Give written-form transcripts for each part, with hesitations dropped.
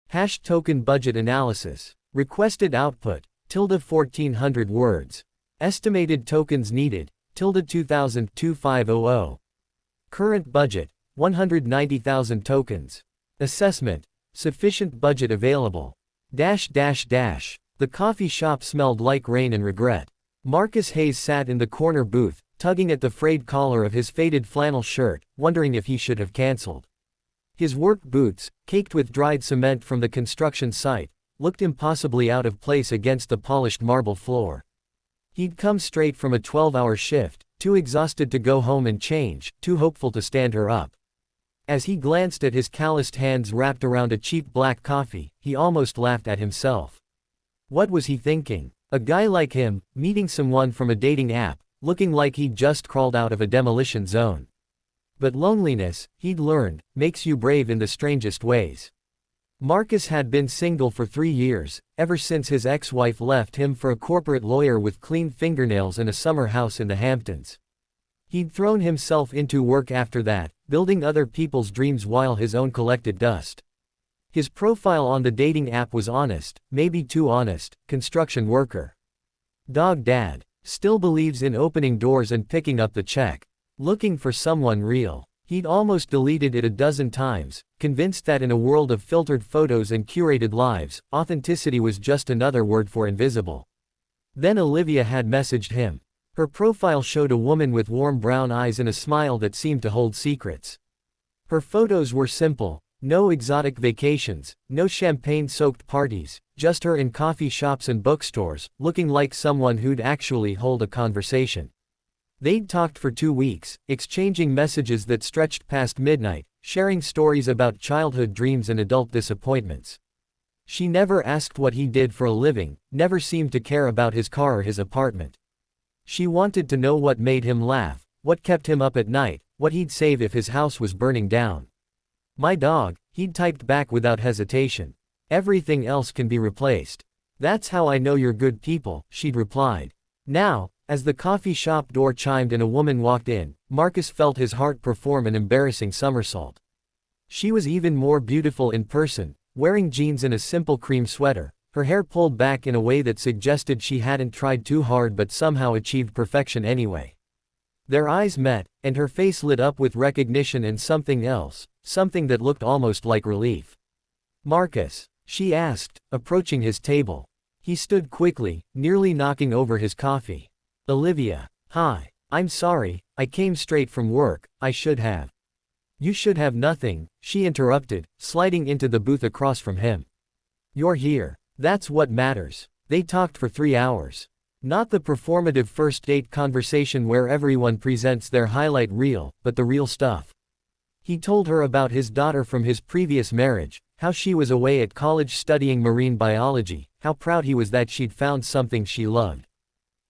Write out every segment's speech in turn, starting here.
Hash token budget analysis. Requested output, ~1400 words. Estimated tokens needed, ~2000-2500. Current budget, 190,000 tokens. Assessment, sufficient budget available. The coffee shop smelled like rain and regret. Marcus Hayes sat in the corner booth, tugging at the frayed collar of his faded flannel shirt, wondering if he should have cancelled. His work boots, caked with dried cement from the construction site, looked impossibly out of place against the polished marble floor. He'd come straight from a 12-hour shift, too exhausted to go home and change, too hopeful to stand her up. As he glanced at his calloused hands wrapped around a cheap black coffee, he almost laughed at himself. What was he thinking? A guy like him, meeting someone from a dating app, looking like he'd just crawled out of a demolition zone. But loneliness, he'd learned, makes you brave in the strangest ways. Marcus had been single for 3 years, ever since his ex-wife left him for a corporate lawyer with clean fingernails and a summer house in the Hamptons. He'd thrown himself into work after that, building other people's dreams while his own collected dust. His profile on the dating app was honest, maybe too honest, construction worker. Dog dad. Still believes in opening doors and picking up the check. Looking for someone real. He'd almost deleted it a dozen times, convinced that in a world of filtered photos and curated lives, authenticity was just another word for invisible. Then Olivia had messaged him. Her profile showed a woman with warm brown eyes and a smile that seemed to hold secrets. Her photos were simple, no exotic vacations, no champagne-soaked parties, just her in coffee shops and bookstores, looking like someone who'd actually hold a conversation. They'd talked for 2 weeks, exchanging messages that stretched past midnight, sharing stories about childhood dreams and adult disappointments. She never asked what he did for a living, never seemed to care about his car or his apartment. She wanted to know what made him laugh, what kept him up at night, what he'd save if his house was burning down. My dog, he'd typed back without hesitation. Everything else can be replaced. That's how I know you're good people, she'd replied. Now, as the coffee shop door chimed and a woman walked in, Marcus felt his heart perform an embarrassing somersault. She was even more beautiful in person, wearing jeans and a simple cream sweater, her hair pulled back in a way that suggested she hadn't tried too hard but somehow achieved perfection anyway. Their eyes met, and her face lit up with recognition and something else, something that looked almost like relief. Marcus? She asked, approaching his table. He stood quickly, nearly knocking over his coffee. Olivia. Hi. I'm sorry, I came straight from work, I should have. You should have nothing, she interrupted, sliding into the booth across from him. You're here. That's what matters. They talked for 3 hours. Not the performative first date conversation where everyone presents their highlight reel, but the real stuff. He told her about his daughter from his previous marriage, how she was away at college studying marine biology, how proud he was that she'd found something she loved.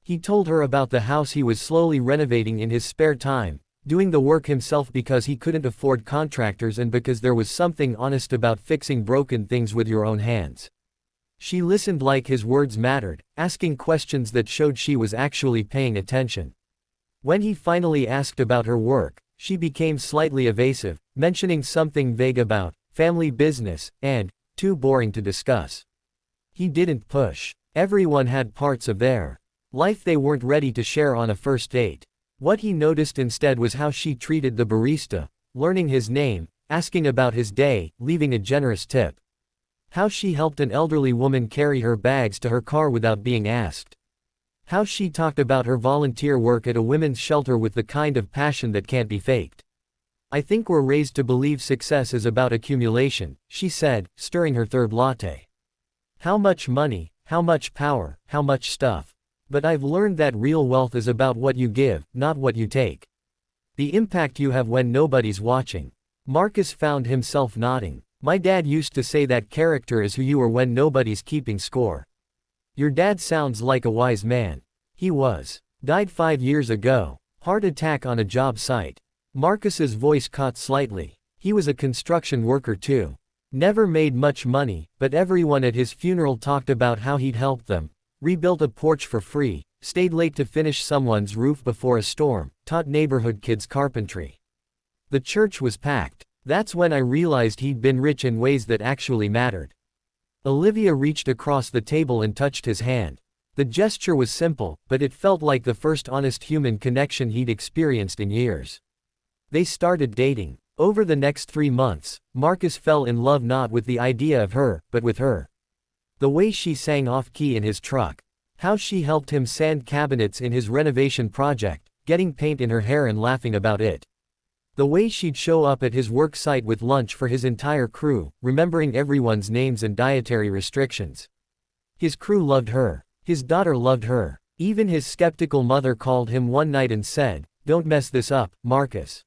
He told her about the house he was slowly renovating in his spare time, doing the work himself because he couldn't afford contractors and because there was something honest about fixing broken things with your own hands. She listened like his words mattered, asking questions that showed she was actually paying attention. When he finally asked about her work, she became slightly evasive, mentioning something vague about family business, and too boring to discuss. He didn't push. Everyone had parts of their life they weren't ready to share on a first date. What he noticed instead was how she treated the barista, learning his name, asking about his day, leaving a generous tip. How she helped an elderly woman carry her bags to her car without being asked. How she talked about her volunteer work at a women's shelter with the kind of passion that can't be faked. I think we're raised to believe success is about accumulation, she said, stirring her third latte. How much money, how much power, how much stuff. But I've learned that real wealth is about what you give, not what you take. The impact you have when nobody's watching. Marcus found himself nodding. My dad used to say that character is who you are when nobody's keeping score. Your dad sounds like a wise man. He was. Died 5 years ago. Heart attack on a job site. Marcus's voice caught slightly. He was a construction worker too. Never made much money, but everyone at his funeral talked about how he'd helped them. Rebuilt a porch for free, stayed late to finish someone's roof before a storm, taught neighborhood kids carpentry. The church was packed. That's when I realized he'd been rich in ways that actually mattered. Olivia reached across the table and touched his hand. The gesture was simple, but it felt like the first honest human connection he'd experienced in years. They started dating. Over the next 3 months, Marcus fell in love not with the idea of her, but with her. The way she sang off-key in his truck. How she helped him sand cabinets in his renovation project, getting paint in her hair and laughing about it. The way she'd show up at his work site with lunch for his entire crew, remembering everyone's names and dietary restrictions. His crew loved her. His daughter loved her. Even his skeptical mother called him one night and said, "Don't mess this up, Marcus.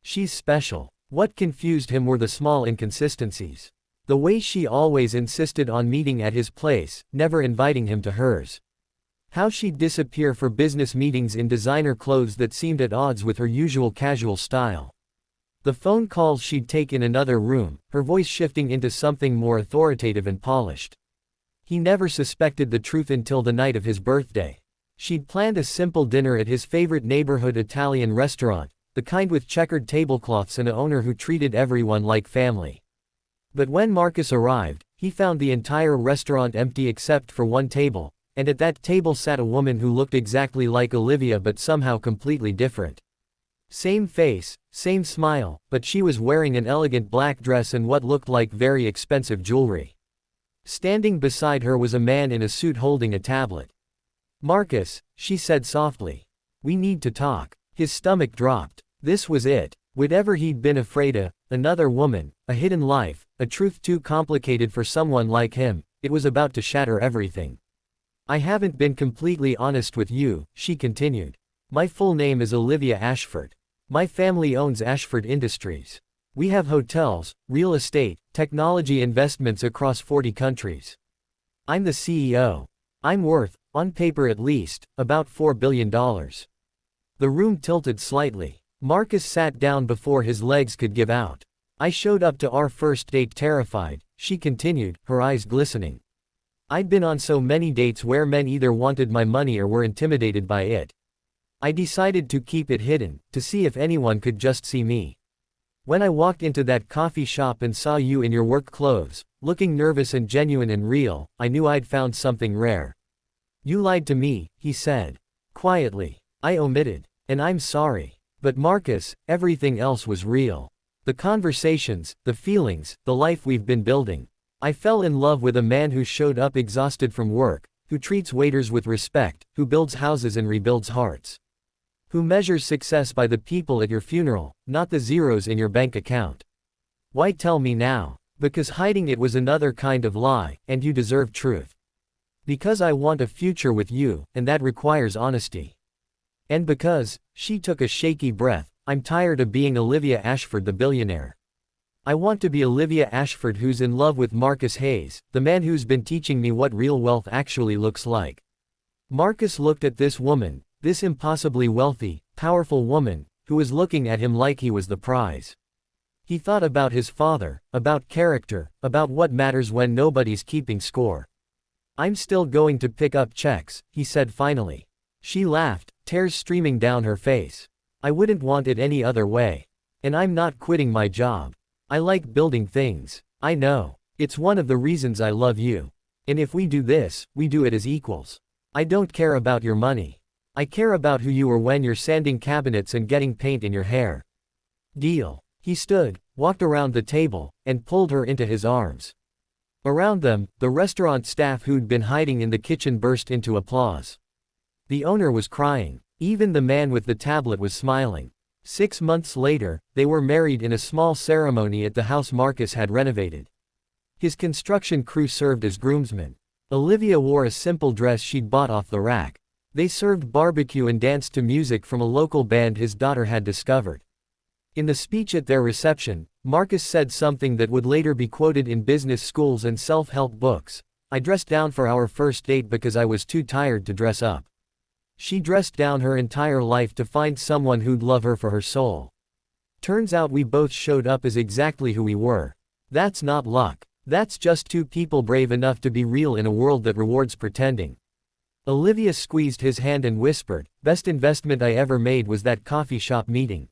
She's special." What confused him were the small inconsistencies. The way she always insisted on meeting at his place, never inviting him to hers. How she'd disappear for business meetings in designer clothes that seemed at odds with her usual casual style. The phone calls she'd take in another room, her voice shifting into something more authoritative and polished. He never suspected the truth until the night of his birthday. She'd planned a simple dinner at his favorite neighborhood Italian restaurant, the kind with checkered tablecloths and an owner who treated everyone like family. But when Marcus arrived, he found the entire restaurant empty except for one table, and at that table sat a woman who looked exactly like Olivia but somehow completely different. Same face, same smile, but she was wearing an elegant black dress and what looked like very expensive jewelry. Standing beside her was a man in a suit holding a tablet. "Marcus," she said softly. "We need to talk." His stomach dropped. This was it. Whatever he'd been afraid of, another woman, a hidden life, a truth too complicated for someone like him, it was about to shatter everything. "I haven't been completely honest with you," she continued. "My full name is Olivia Ashford. My family owns Ashford Industries. We have hotels, real estate, technology investments across 40 countries. I'm the CEO. I'm worth, on paper at least, about $4 billion. The room tilted slightly. Marcus sat down before his legs could give out. "I showed up to our first date terrified," she continued, her eyes glistening. "I'd been on so many dates where men either wanted my money or were intimidated by it. I decided to keep it hidden, to see if anyone could just see me. When I walked into that coffee shop and saw you in your work clothes, looking nervous and genuine and real, I knew I'd found something rare." "You lied to me," he said. Quietly. "I omitted. And I'm sorry. But Marcus, everything else was real. The conversations, the feelings, the life we've been building. I fell in love with a man who showed up exhausted from work, who treats waiters with respect, who builds houses and rebuilds hearts. Who measures success by the people at your funeral, not the zeros in your bank account. Why tell me now? Because hiding it was another kind of lie, and you deserve truth. Because I want a future with you, and that requires honesty. And because," she took a shaky breath, "I'm tired of being Olivia Ashford the billionaire. I want to be Olivia Ashford who's in love with Marcus Hayes, the man who's been teaching me what real wealth actually looks like." Marcus looked at this woman, this impossibly wealthy, powerful woman, who was looking at him like he was the prize. He thought about his father, about character, about what matters when nobody's keeping score. "I'm still going to pick up checks," he said finally. She laughed, tears streaming down her face. "I wouldn't want it any other way. And I'm not quitting my job. I like building things. I know. It's one of the reasons I love you. And if we do this, we do it as equals. I don't care about your money. I care about who you are when you're sanding cabinets and getting paint in your hair. Deal." He stood, walked around the table, and pulled her into his arms. Around them, the restaurant staff who'd been hiding in the kitchen burst into applause. The owner was crying. Even the man with the tablet was smiling. 6 months later, they were married in a small ceremony at the house Marcus had renovated. His construction crew served as groomsmen. Olivia wore a simple dress she'd bought off the rack. They served barbecue and danced to music from a local band his daughter had discovered. In the speech at their reception, Marcus said something that would later be quoted in business schools and self-help books. "I dressed down for our first date because I was too tired to dress up." She dressed down her entire life to find someone who'd love her for her soul. Turns out we both showed up as exactly who we were. That's not luck. That's just two people brave enough to be real in a world that rewards pretending. Olivia squeezed his hand and whispered, "Best investment I ever made was that coffee shop meeting."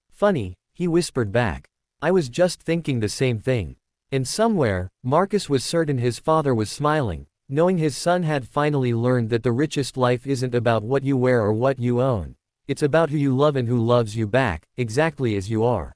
"Funny," he whispered back. "I was just thinking the same thing." And somewhere, Marcus was certain his father was smiling, knowing his son had finally learned that the richest life isn't about what you wear or what you own. It's about who you love and who loves you back, exactly as you are.